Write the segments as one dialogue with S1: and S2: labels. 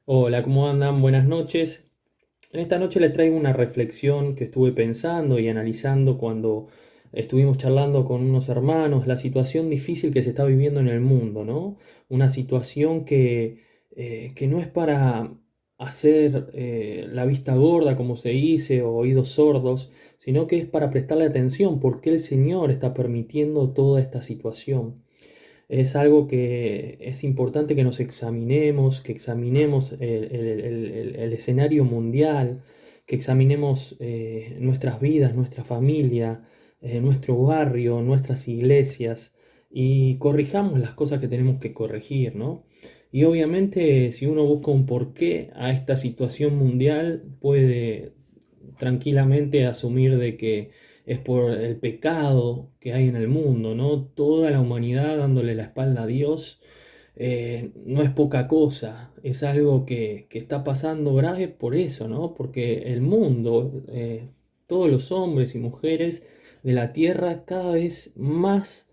S1: Hola, ¿cómo andan? Buenas noches. En esta noche les traigo una reflexión que estuve pensando y analizando cuando estuvimos charlando con unos hermanos, la situación difícil que se está viviendo en el mundo, ¿no? Una situación que no es para hacer la vista gorda, como se dice, o oídos sordos, sino que es para prestarle atención porque el Señor está permitiendo toda esta situación. Es algo que es importante que nos examinemos, que examinemos el escenario mundial, que examinemos nuestras vidas, nuestra familia, nuestro barrio, nuestras iglesias y corrijamos las cosas que tenemos que corregir, ¿no? Y obviamente si uno busca un porqué a esta situación mundial, puede tranquilamente asumir de que es por el pecado que hay en el mundo, ¿no? Toda la humanidad dándole la espalda a Dios, no es poca cosa, es algo que está pasando grave por eso, ¿no? Porque el mundo, todos los hombres y mujeres de la tierra cada vez más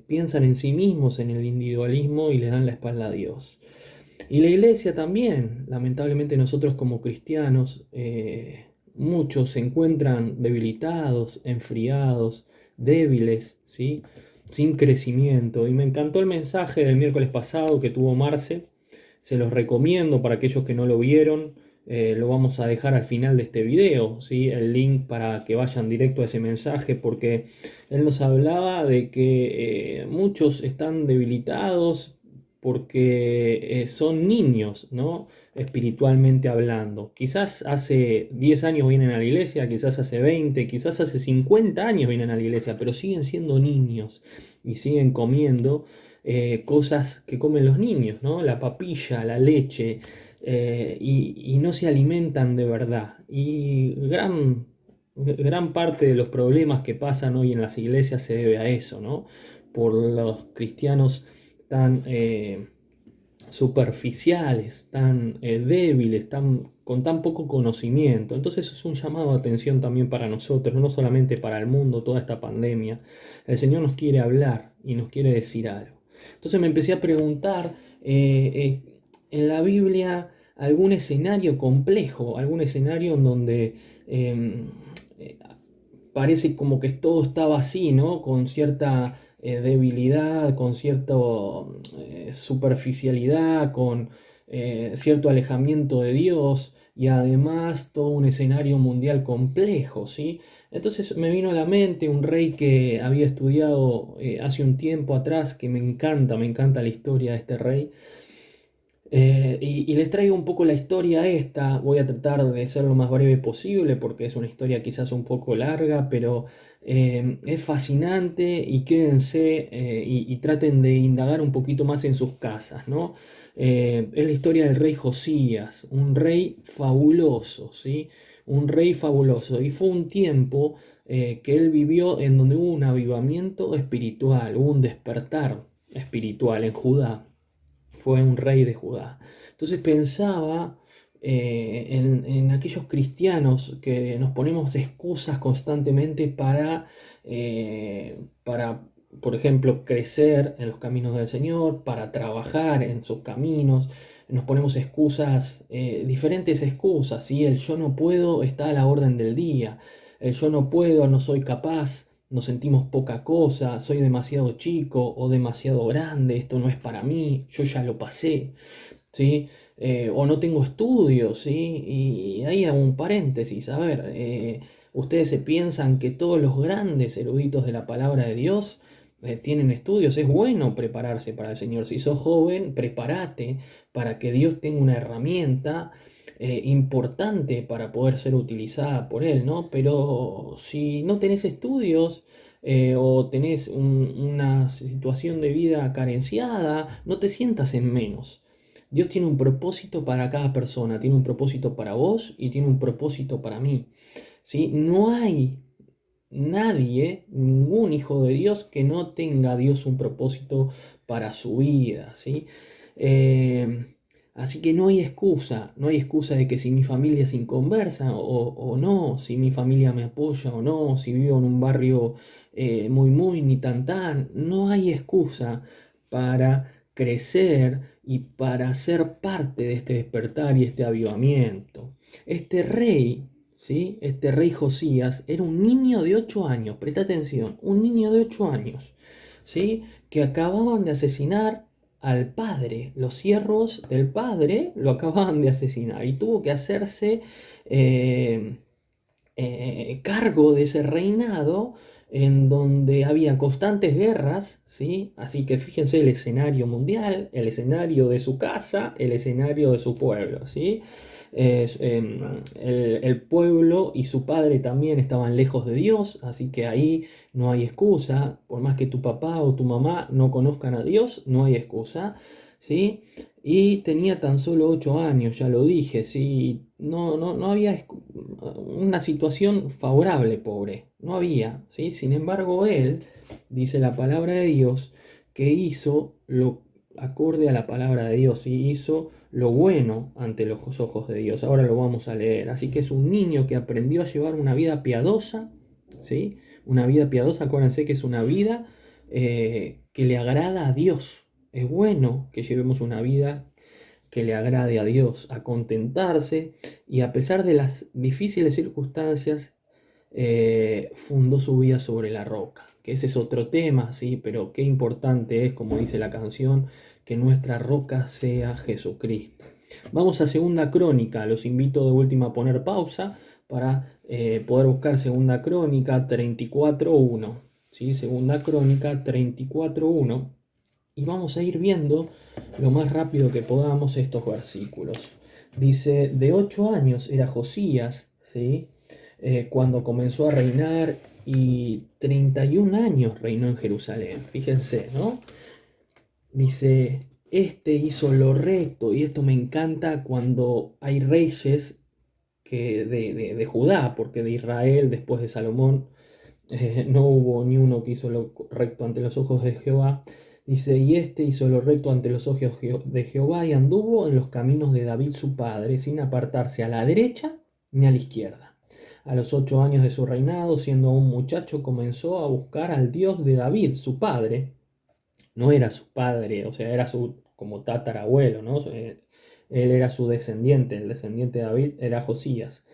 S1: piensan en sí mismos, en el individualismo y le dan la espalda a Dios. Y la iglesia también, lamentablemente nosotros como cristianos, muchos se encuentran debilitados, enfriados, débiles, ¿sí? Sin crecimiento. Y me encantó el mensaje del miércoles pasado que tuvo Marce, se los recomiendo para aquellos que no lo vieron. Lo vamos a dejar al final de este video, ¿sí? El link para que vayan directo a ese mensaje, porque él nos hablaba de que muchos están debilitados porque son niños, ¿no? Espiritualmente hablando. Quizás hace 10 años vienen a la iglesia, quizás hace 20, quizás hace 50 años vienen a la iglesia, pero siguen siendo niños y siguen comiendo cosas que comen los niños, ¿no? La papilla, la leche, y no se alimentan de verdad. Y gran parte de los problemas que pasan hoy en las iglesias se debe a eso, ¿no? Por los cristianos tan superficiales, tan débiles, con tan poco conocimiento. Entonces es un llamado de atención también para nosotros, no solamente para el mundo, toda esta pandemia. El Señor nos quiere hablar y nos quiere decir algo. Entonces me empecé a preguntar en la Biblia algún escenario complejo, algún escenario en donde eh, parece como que todo estaba así, ¿no? Con cierta debilidad, con cierta superficialidad, con cierto alejamiento de Dios y además todo un escenario mundial complejo, ¿sí? Entonces me vino a la mente un rey que había estudiado hace un tiempo atrás, que me encanta la historia de este rey. Y les traigo un poco la historia esta, voy a tratar de ser lo más breve posible porque es una historia quizás un poco larga, pero es fascinante y quédense y traten de indagar un poquito más en sus casas, ¿no? Es la historia del rey Josías, un rey fabuloso, ¿sí? Un rey fabuloso. Y fue un tiempo que él vivió en donde hubo un avivamiento espiritual, hubo un despertar espiritual en Judá, fue un rey de Judá. Entonces pensaba en aquellos cristianos que nos ponemos excusas constantemente para, por ejemplo, crecer en los caminos del Señor, para trabajar en sus caminos. Nos ponemos excusas, diferentes excusas, ¿sí? El yo no puedo está a la orden del día. El yo no puedo, no soy capaz, nos sentimos poca cosa, soy demasiado chico o demasiado grande, esto no es para mí, yo ya lo pasé, ¿sí? O no tengo estudios, ¿sí? Y ahí hago un paréntesis, a ver, ustedes se piensan que todos los grandes eruditos de la palabra de Dios tienen estudios, es bueno prepararse para el Señor. Si sos joven, prepárate para que Dios tenga una herramienta importante para poder ser utilizada por Él, ¿no? Pero si no tenés estudios o tenés una situación de vida carenciada, no te sientas en menos. Dios tiene un propósito para cada persona, tiene un propósito para vos y tiene un propósito para mí, ¿sí? No hay nadie, ningún hijo de Dios que no tenga Dios un propósito para su vida, ¿sí? Eh, Así que no hay excusa, no hay excusa de que si mi familia es inconversa o no, si mi familia me apoya o no, si vivo en un barrio muy ni tan tan, no hay excusa para crecer y para ser parte de este despertar y este avivamiento. Este rey, ¿sí? Este rey Josías era un niño de 8 años, presta atención, un niño de 8 años, ¿sí? Que acababan de asesinar al padre, los siervos del padre lo acababan de asesinar y tuvo que hacerse eh, cargo de ese reinado en donde había constantes guerras, ¿sí? Así que fíjense el escenario mundial, el escenario de su casa, el escenario de su pueblo, ¿sí? El pueblo y su padre también estaban lejos de Dios, así que ahí no hay excusa, por más que tu papá o tu mamá no conozcan a Dios, no hay excusa, ¿sí? Y tenía tan solo 8 años, ya lo dije, ¿sí? No había una situación favorable, pobre, no había, ¿sí? Sin embargo, él, dice la palabra de Dios, que hizo lo acorde a la palabra de Dios y hizo lo bueno ante los ojos de Dios. Ahora lo vamos a leer. Así que es un niño que aprendió a llevar una vida piadosa, ¿sí? Una vida piadosa, acuérdense que es una vida que le agrada a Dios. Es bueno que llevemos una vida que le agrade a Dios, a contentarse y a pesar de las difíciles circunstancias, fundó su vida sobre la roca. Que ese es otro tema, sí, pero qué importante es, como dice la canción, que nuestra roca sea Jesucristo. Vamos a Segunda Crónica, los invito de última a poner pausa para poder buscar Segunda Crónica 34.1, ¿sí? Segunda Crónica 34.1 y vamos a ir viendo lo más rápido que podamos estos versículos. Dice, de 8 años era Josías, ¿sí? Cuando comenzó a reinar y 31 años reinó en Jerusalén. Fíjense, ¿no? Dice, este hizo lo recto, y esto me encanta cuando hay reyes de Judá, porque de Israel, después de Salomón, no hubo ni uno que hizo lo recto ante los ojos de Jehová. Dice, y este hizo lo recto ante los ojos de Jehová y anduvo en los caminos de David su padre, sin apartarse a la derecha ni a la izquierda. A los 8 años de su reinado, siendo aún muchacho, comenzó a buscar al Dios de David, su padre. No era su padre, o sea, era su como tatarabuelo, ¿no? Él era su descendiente, el descendiente de David era Josías.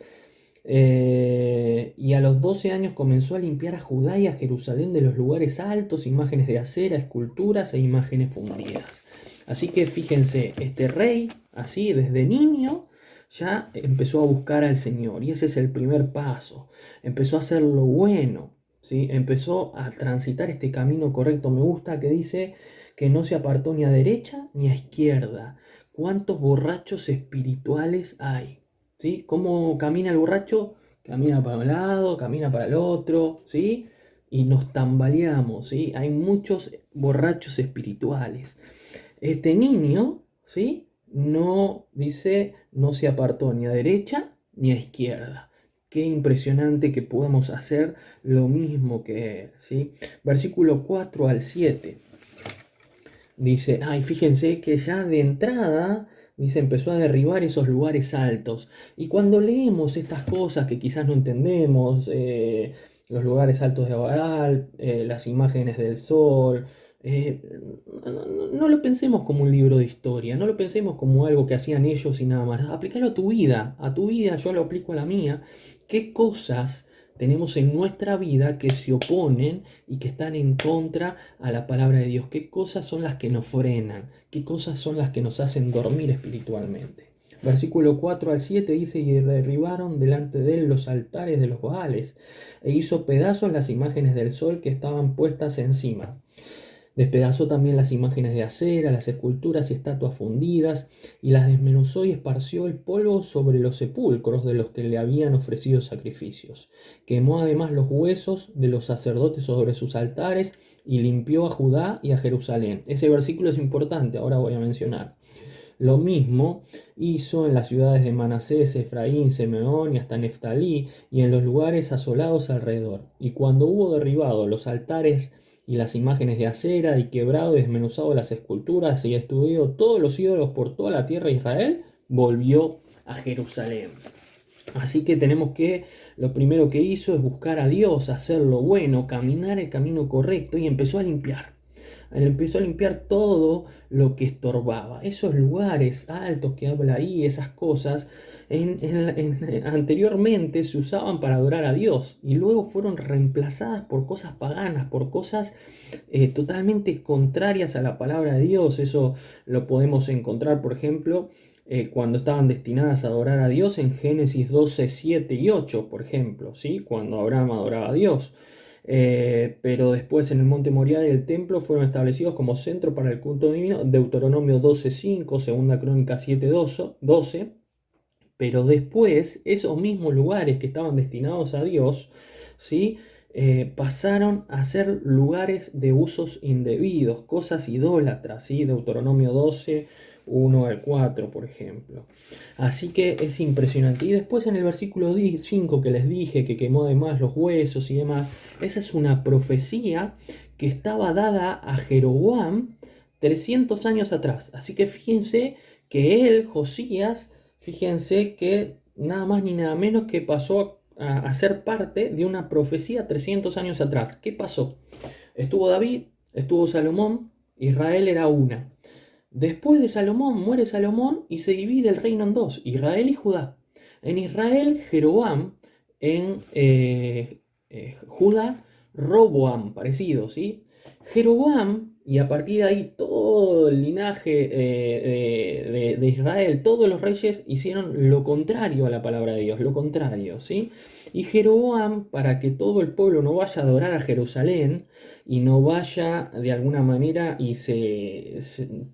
S1: Y a los 12 años comenzó a limpiar a Judá y a Jerusalén de los lugares altos, imágenes de acera, esculturas e imágenes fundidas. Así que fíjense, este rey, así desde niño, ya empezó a buscar al Señor. Y ese es el primer paso. Empezó a hacer lo bueno, ¿sí? Empezó a transitar este camino correcto. Me gusta que dice que no se apartó ni a derecha ni a izquierda. ¿Cuántos borrachos espirituales hay? ¿Sí? ¿Cómo camina el borracho? Camina para un lado, camina para el otro, ¿sí? Y nos tambaleamos, ¿sí? Hay muchos borrachos espirituales. Este niño, ¿sí? No dice, no se apartó ni a derecha ni a izquierda. Qué impresionante que podamos hacer lo mismo que él, ¿sí? Versículo 4 al 7. Dice, ay, fíjense que ya de entrada, dice, empezó a derribar esos lugares altos. Y cuando leemos estas cosas que quizás no entendemos, los lugares altos de Baal, las imágenes del sol, eh, no lo pensemos como un libro de historia, no lo pensemos como algo que hacían ellos y nada más. Aplícalo a tu vida, yo lo aplico a la mía. ¿Qué cosas tenemos en nuestra vida que se oponen y que están en contra a la palabra de Dios? ¿Qué cosas son las que nos frenan? ¿Qué cosas son las que nos hacen dormir espiritualmente? Versículo 4 al 7 dice, y derribaron delante de él los altares de los Baales, e hizo pedazos las imágenes del sol que estaban puestas encima. Despedazó también las imágenes de acera, las esculturas y estatuas fundidas, y las desmenuzó y esparció el polvo sobre los sepulcros de los que le habían ofrecido sacrificios. Quemó además los huesos de los sacerdotes sobre sus altares y limpió a Judá y a Jerusalén. Ese versículo es importante, ahora voy a mencionar. Lo mismo hizo en las ciudades de Manasés, Efraín, Simeón y hasta Neftalí, y en los lugares asolados alrededor. Y cuando hubo derribado los altares y las imágenes de acera, y quebrado y desmenuzado las esculturas, y destruido todos los ídolos por toda la tierra de Israel, volvió a Jerusalén. Así que tenemos que, lo primero que hizo es buscar a Dios, hacer lo bueno, caminar el camino correcto, y empezó a limpiar. Él empezó a limpiar todo lo que estorbaba. Esos lugares altos que habla ahí, esas cosas, anteriormente se usaban para adorar a Dios y luego fueron reemplazadas por cosas paganas, por cosas totalmente contrarias a la palabra de Dios. Eso lo podemos encontrar, por ejemplo, cuando estaban destinadas a adorar a Dios en Génesis 12, 7 y 8, por ejemplo, ¿sí? Cuando Abraham adoraba a Dios. Pero después en el monte Moriah y el templo fueron establecidos como centro para el culto divino, Deuteronomio 12:5, segunda Crónica 7:12. Pero después esos mismos lugares que estaban destinados a Dios, ¿sí? Pasaron a ser lugares de usos indebidos, cosas idólatras, ¿sí? Deuteronomio 12, 1 al 4, por ejemplo. Así que es impresionante. Y después en el versículo 5 que les dije, que quemó además los huesos y demás, esa es una profecía que estaba dada a Jeroboam 300 años atrás. Así que fíjense que él, Josías, fíjense que nada más ni nada menos que pasó a ser parte de una profecía 300 años atrás. ¿Qué pasó? Estuvo David, estuvo Salomón, Israel era una. Después de Salomón muere Salomón y se divide el reino en dos, Israel y Judá. En Israel, Jeroboam, en Judá, Roboam, parecido, ¿sí? Jeroboam, y a partir de ahí todo el linaje de Israel, todos los reyes hicieron lo contrario a la palabra de Dios, lo contrario, ¿sí? Y Jeroboam, para que todo el pueblo no vaya a adorar a Jerusalén, y no vaya de alguna manera y se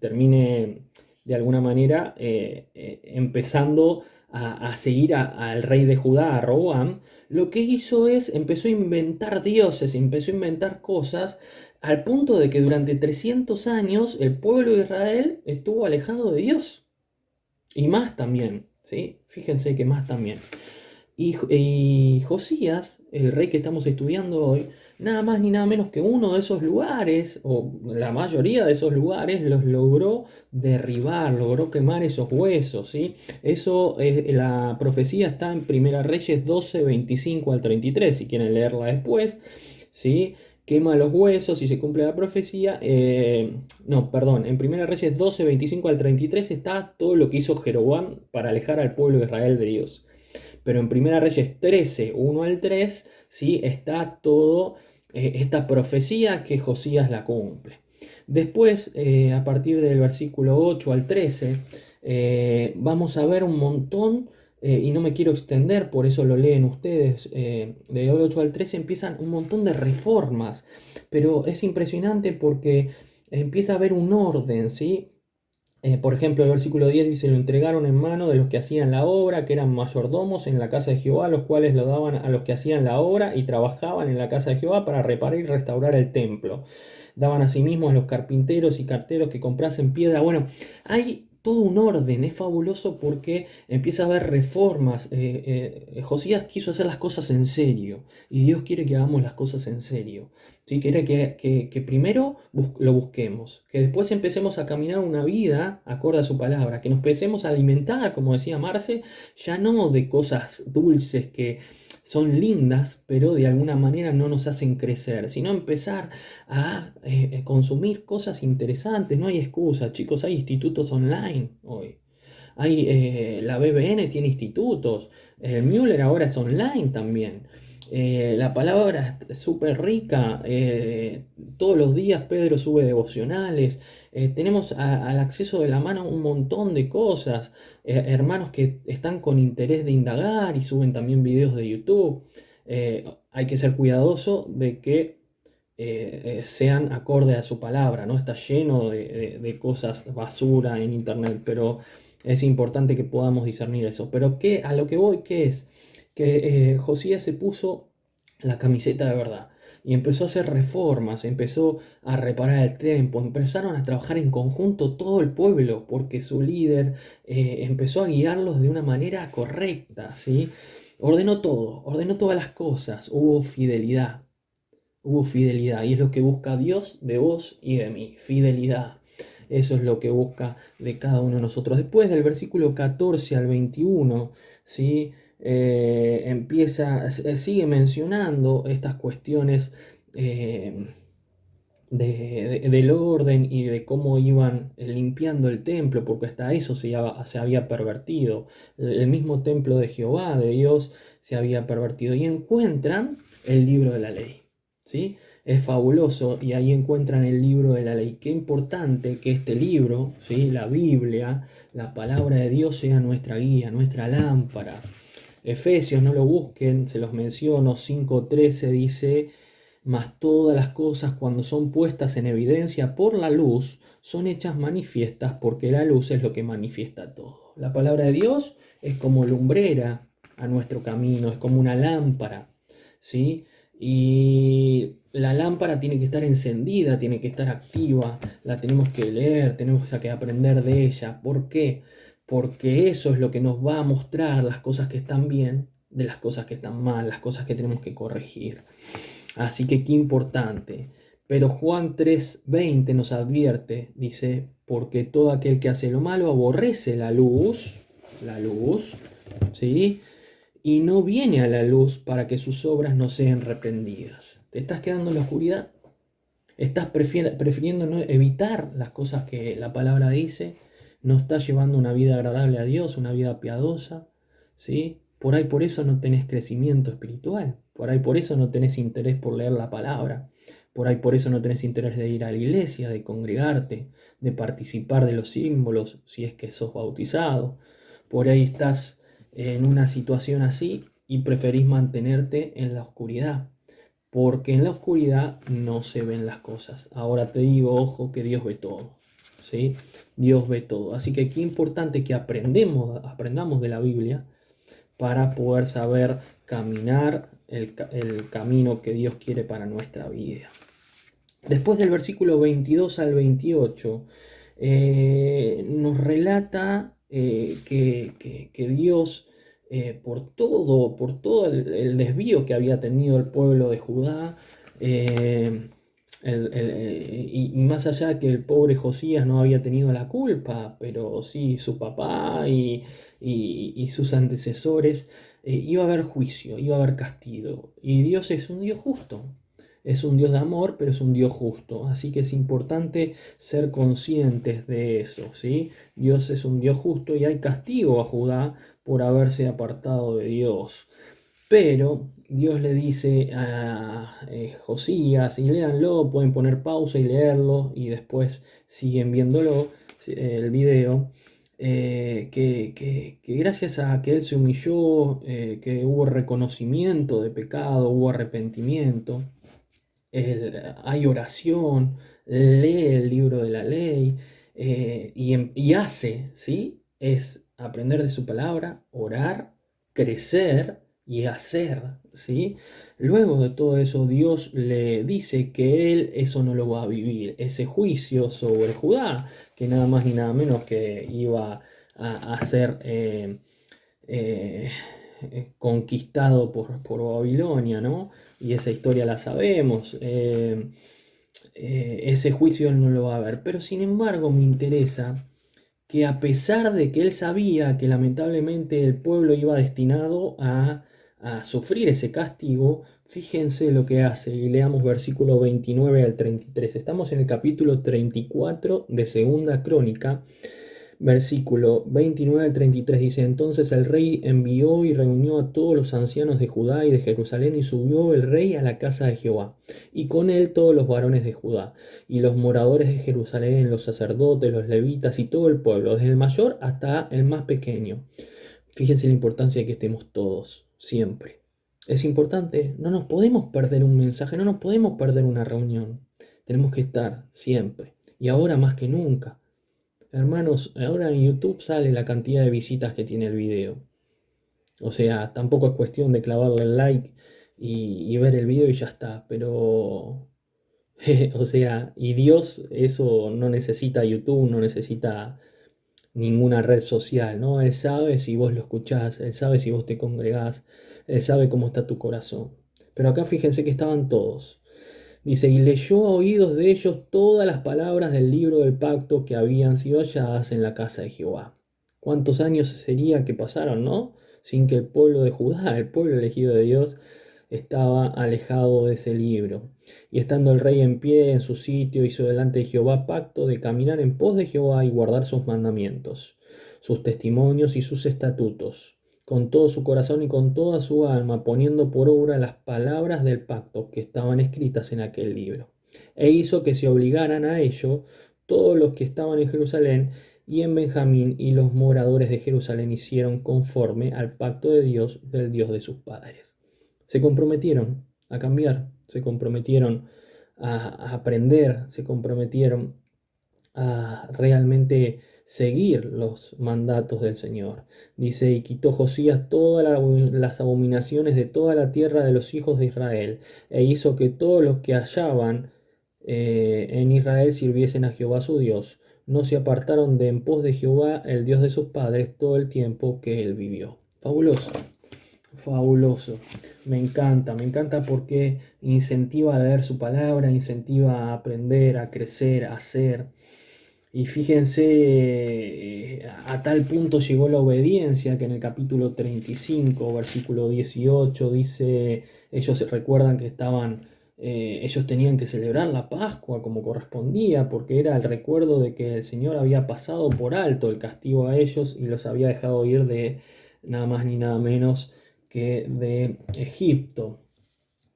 S1: termine de alguna manera empezando a seguir al rey de Judá, a Roboam, lo que hizo es, empezó a inventar dioses, empezó a inventar cosas, al punto de que durante 300 años el pueblo de Israel estuvo alejado de Dios. Y más también, ¿sí? Fíjense que más también. Y Josías, el rey que estamos estudiando hoy, nada más ni nada menos que uno de esos lugares, o la mayoría de esos lugares, los logró derribar, logró quemar esos huesos, ¿sí? Eso, la profecía está en Primera Reyes 12, 25 al 33, si quieren leerla después, ¿sí? Quema los huesos y se cumple la profecía. No, perdón, en Primera Reyes 12, 25 al 33 está todo lo que hizo Jeroboam para alejar al pueblo de Israel de Dios. Pero en Primera Reyes 13, 1 al 3, ¿sí? Está todo esta profecía que Josías la cumple. Después, a partir del versículo 8 al 13, vamos a ver un montón, y no me quiero extender, por eso lo leen ustedes, de 8 al 13 empiezan un montón de reformas, pero es impresionante porque empieza a haber un orden, ¿sí? Por ejemplo, el versículo 10 dice, lo entregaron en mano de los que hacían la obra, que eran mayordomos en la casa de Jehová, los cuales lo daban a los que hacían la obra y trabajaban en la casa de Jehová para reparar y restaurar el templo. Daban asimismo a los carpinteros y carteros que comprasen piedra. Bueno, hay todo un orden, es fabuloso porque empieza a haber reformas. Josías quiso hacer las cosas en serio y Dios quiere que hagamos las cosas en serio. ¿Sí? Quiere que primero lo busquemos, que después empecemos a caminar una vida acorde a su palabra, que nos empecemos a alimentar, como decía Marce, ya no de cosas dulces que son lindas, pero de alguna manera no nos hacen crecer, sino empezar a consumir cosas interesantes. No hay excusa, chicos, hay institutos online hoy. La BBN tiene institutos, el Müller ahora es online también. La palabra es súper rica, todos los días Pedro sube devocionales, tenemos al acceso de la mano un montón de cosas, hermanos que están con interés de indagar y suben también videos de YouTube. Hay que ser cuidadoso de que sean acorde a su palabra, ¿no? Está lleno de cosas basura en internet, pero es importante que podamos discernir eso. Pero a lo que voy, ¿qué es? Que Josías se puso la camiseta de verdad y empezó a hacer reformas, empezó a reparar el templo, empezaron a trabajar en conjunto todo el pueblo, porque su líder empezó a guiarlos de una manera correcta, ¿sí? Ordenó todo, ordenó todas las cosas, hubo fidelidad, y es lo que busca Dios de vos y de mí, fidelidad. Eso es lo que busca de cada uno de nosotros. Después del versículo 14 al 21, ¿sí? Sigue mencionando estas cuestiones, del orden y de cómo iban limpiando el templo, porque hasta eso se había pervertido. El mismo templo de Jehová, de Dios, se había pervertido. Y encuentran el libro de la ley, ¿sí? Es fabuloso y ahí encuentran el libro de la ley. Qué importante que este libro, ¿sí? La Biblia, la palabra de Dios sea nuestra guía, nuestra lámpara. Efesios, no lo busquen, se los menciono, 5:13 dice: mas todas las cosas, cuando son puestas en evidencia por la luz, son hechas manifiestas, porque la luz es lo que manifiesta todo. La palabra de Dios es como lumbrera a nuestro camino, es como una lámpara, ¿sí? Y la lámpara tiene que estar encendida, tiene que estar activa, la tenemos que leer, tenemos que aprender de ella. ¿Por qué? Porque eso es lo que nos va a mostrar las cosas que están bien de las cosas que están mal, las cosas que tenemos que corregir. Así que qué importante. Pero Juan 3:20 nos advierte, dice: porque todo aquel que hace lo malo aborrece la luz, ¿sí? Y no viene a la luz para que sus obras no sean reprendidas. ¿Te estás quedando en la oscuridad? ¿Estás prefiriendo no evitar las cosas que la palabra dice? ¿No estás llevando una vida agradable a Dios, una vida piadosa? ¿Sí? Por ahí por eso no tenés crecimiento espiritual. Por ahí por eso no tenés interés por leer la palabra. Por ahí por eso no tenés interés de ir a la iglesia, de congregarte, de participar de los símbolos, si es que sos bautizado. Por ahí estás en una situación así y preferís mantenerte en la oscuridad, porque en la oscuridad no se ven las cosas. Ahora te digo, ojo, que Dios ve todo, ¿sí? Dios ve todo. Así que qué importante que aprendamos de la Biblia para poder saber caminar el camino que Dios quiere para nuestra vida. Después del versículo 22 al 28, nos relata que Dios, por todo el desvío que había tenido el pueblo de Judá, y más allá que el pobre Josías no había tenido la culpa, pero sí su papá y sus antecesores, iba a haber juicio, iba a haber castigo. Y Dios es un Dios justo. Es un Dios de amor, pero es un Dios justo. Así que es importante ser conscientes de eso, ¿sí? Dios es un Dios justo y hay castigo a Judá por haberse apartado de Dios. Pero Dios le dice a Josías, y léanlo, pueden poner pausa y leerlo, y después siguen viéndolo, el video, que gracias a que él se humilló, que hubo reconocimiento de pecado, hubo arrepentimiento, hay oración, lee el libro de la ley, y hace, ¿sí? Es aprender de su palabra, orar, crecer y hacer, ¿sí? Luego de todo eso, Dios le dice que él eso no lo va a vivir, ese juicio sobre Judá, que nada más ni nada menos que iba a ser conquistado por Babilonia, ¿no? Y esa historia la sabemos. Ese juicio él no lo va a ver. Pero sin embargo me interesa que, a pesar de que él sabía que lamentablemente el pueblo iba destinado a sufrir ese castigo, fíjense lo que hace, y leamos versículo 29 al 33. Estamos en el capítulo 34 de Segunda Crónica. Versículo 29 al 33 dice: entonces el rey envió y reunió a todos los ancianos de Judá y de Jerusalén, y subió el rey a la casa de Jehová, y con él todos los varones de Judá, y los moradores de Jerusalén, los sacerdotes, los levitas y todo el pueblo, desde el mayor hasta el más pequeño. Fíjense la importancia de que estemos todos, siempre. Es importante, no nos podemos perder un mensaje, no nos podemos perder una reunión. Tenemos que estar siempre, y ahora más que nunca. Hermanos, ahora en YouTube sale la cantidad de visitas que tiene el video. O sea, tampoco es cuestión de clavarle el like y ver el video y ya está. Pero, o sea, y Dios eso no necesita YouTube, no necesita ninguna red social, ¿no? Él sabe si vos lo escuchás, Él sabe si vos te congregás, Él sabe cómo está tu corazón. Pero acá fíjense que estaban todos. Dice: y leyó a oídos de ellos todas las palabras del libro del pacto que habían sido halladas en la casa de Jehová. ¿Cuántos años sería que pasaron, no? Sin que el pueblo de Judá, el pueblo elegido de Dios, estaba alejado de ese libro. Y estando el rey en pie en su sitio, hizo delante de Jehová pacto de caminar en pos de Jehová y guardar sus mandamientos, sus testimonios y sus estatutos, con todo su corazón y con toda su alma, poniendo por obra las palabras del pacto que estaban escritas en aquel libro. E hizo que se obligaran a ello todos los que estaban en Jerusalén y en Benjamín, y los moradores de Jerusalén hicieron conforme al pacto de Dios, del Dios de sus padres. Se comprometieron a cambiar, se comprometieron a aprender, se comprometieron a realmente seguir los mandatos del Señor. Dice, y quitó Josías todas las abominaciones de toda la tierra de los hijos de Israel, e hizo que todos los que hallaban en Israel sirviesen a Jehová su Dios. No se apartaron de en pos de Jehová, el Dios de sus padres, todo el tiempo que él vivió. Fabuloso. Fabuloso, me encanta porque incentiva a leer su palabra, incentiva a aprender, a crecer, a hacer. Y fíjense, a tal punto llegó la obediencia que en el capítulo 35, versículo 18, dice, ellos se recuerdan que ellos tenían que celebrar la Pascua como correspondía, porque era el recuerdo de que el Señor había pasado por alto el castigo a ellos y los había dejado ir de nada más ni nada menos que de Egipto.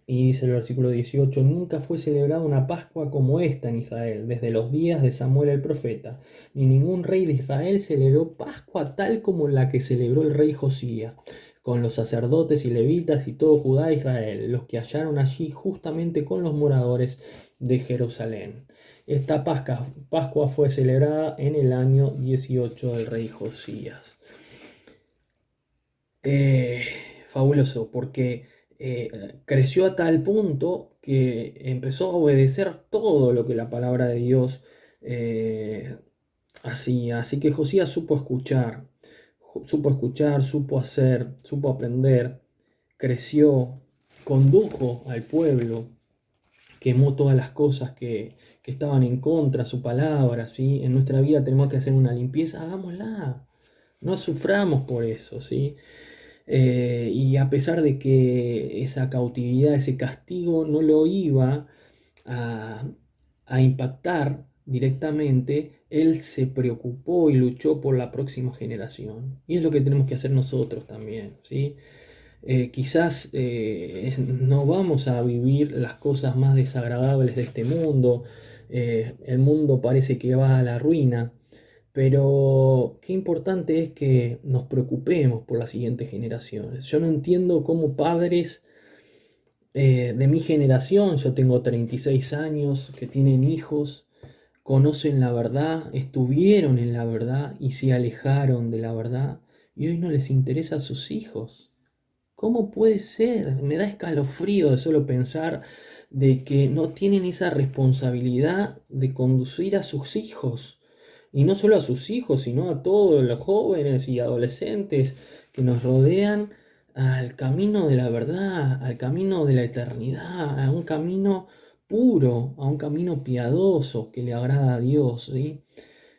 S1: Y dice el versículo 18, nunca fue celebrada una Pascua como esta en Israel, desde los días de Samuel el profeta, ni ningún rey de Israel celebró Pascua tal como la que celebró el rey Josías, con los sacerdotes y levitas y todo Judá e Israel, los que hallaron allí justamente con los moradores de Jerusalén. Esta Pascua fue celebrada en el año 18 del rey Josías. Fabuloso, porque creció a tal punto que empezó a obedecer todo lo que la palabra de Dios hacía. Así que Josías supo escuchar, supo hacer, supo aprender, creció, condujo al pueblo, quemó todas las cosas que estaban en contra de su palabra. ¿Sí? En nuestra vida tenemos que hacer una limpieza, hagámosla. No suframos por eso, ¿sí? Y a pesar de que esa cautividad, ese castigo no lo iba a, a impactar directamente, él se preocupó y luchó por la próxima generación. Y es lo que tenemos que hacer nosotros también, ¿sí? Quizás no vamos a vivir las cosas más desagradables de este mundo. El mundo parece que va a la ruina. Pero qué importante es que nos preocupemos por las siguientes generaciones. Yo no entiendo cómo padres de mi generación, yo tengo 36 años, que tienen hijos, conocen la verdad, estuvieron en la verdad y se alejaron de la verdad y hoy no les interesa a sus hijos. ¿Cómo puede ser? Me da escalofrío de solo pensar de que no tienen esa responsabilidad de conducir a sus hijos. Y no solo a sus hijos, sino a todos los jóvenes y adolescentes que nos rodean al camino de la verdad, al camino de la eternidad, a un camino puro, a un camino piadoso que le agrada a Dios, ¿sí?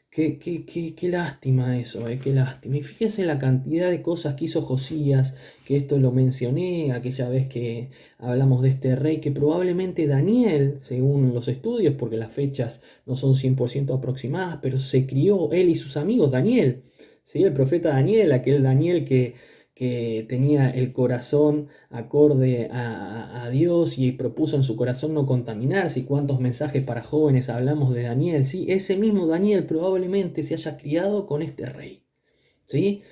S1: Qué lástima eso, qué lástima. Y fíjense la cantidad de cosas que hizo Josías, que esto lo mencioné aquella vez que hablamos de este rey, que probablemente Daniel, según los estudios, porque las fechas no son 100% aproximadas, pero se crió él y sus amigos, Daniel, ¿sí? El profeta Daniel, aquel Daniel que tenía el corazón acorde a Dios y propuso en su corazón no contaminarse. ¿Y cuántos mensajes para jóvenes hablamos de Daniel? ¿Sí? Ese mismo Daniel probablemente se haya criado con este rey. ¿Sí?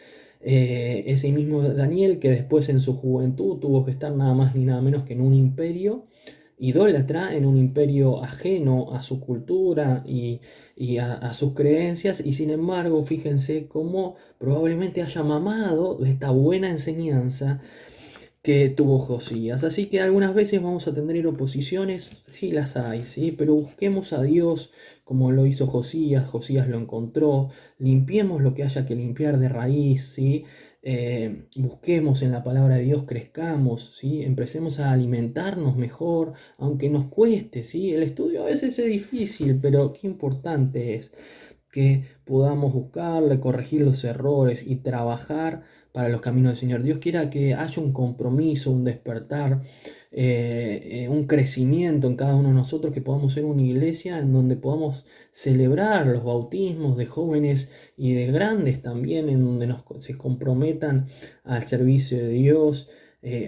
S1: Ese mismo Daniel que después en su juventud tuvo que estar nada más ni nada menos que en un imperio idólatra, en un imperio ajeno a su cultura y a sus creencias, y sin embargo fíjense cómo probablemente haya mamado de esta buena enseñanza que tuvo Josías. Así que algunas veces vamos a tener oposiciones, sí las hay, ¿sí? Pero busquemos a Dios como lo hizo Josías, Josías lo encontró, limpiemos lo que haya que limpiar de raíz, ¿sí? Busquemos en la palabra de Dios, crezcamos, ¿sí? Empecemos a alimentarnos mejor, aunque nos cueste, ¿sí? El estudio a veces es difícil, pero qué importante es que podamos buscarle, corregir los errores y trabajar para los caminos del Señor. Dios quiera que haya un compromiso, un despertar, un crecimiento en cada uno de nosotros, que podamos ser una iglesia en donde podamos celebrar los bautismos de jóvenes y de grandes también, en donde se comprometan al servicio de Dios,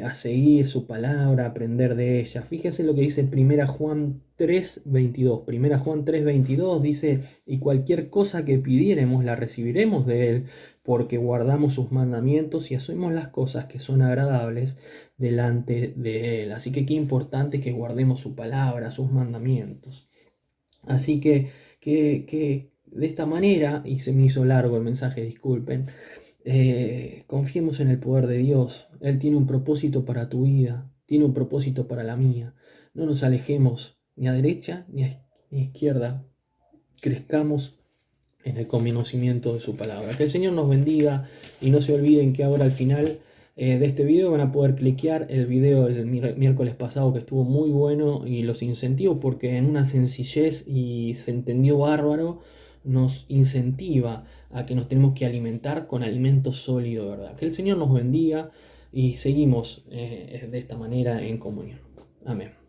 S1: a seguir su palabra, a aprender de ella. Fíjese lo que dice 1 Juan 3:22. 1 Juan 3:22 dice: y cualquier cosa que pidiéremos la recibiremos de Él, porque guardamos sus mandamientos y hacemos las cosas que son agradables delante de Él. Así que qué importante que guardemos su palabra, sus mandamientos. Así que de esta manera, y se me hizo largo el mensaje, disculpen, confiemos en el poder de Dios. Él tiene un propósito para tu vida, tiene un propósito para la mía. No nos alejemos ni a derecha ni a izquierda. Crezcamos en el conocimiento de su palabra. Que el Señor nos bendiga, y no se olviden que ahora al final de este video van a poder cliquear el video del miércoles pasado, que estuvo muy bueno, y los incentivos, porque en una sencillez y se entendió bárbaro, nos incentiva a que nos tenemos que alimentar con alimento sólido, ¿verdad? Que el Señor nos bendiga y seguimos de esta manera en comunión. Amén.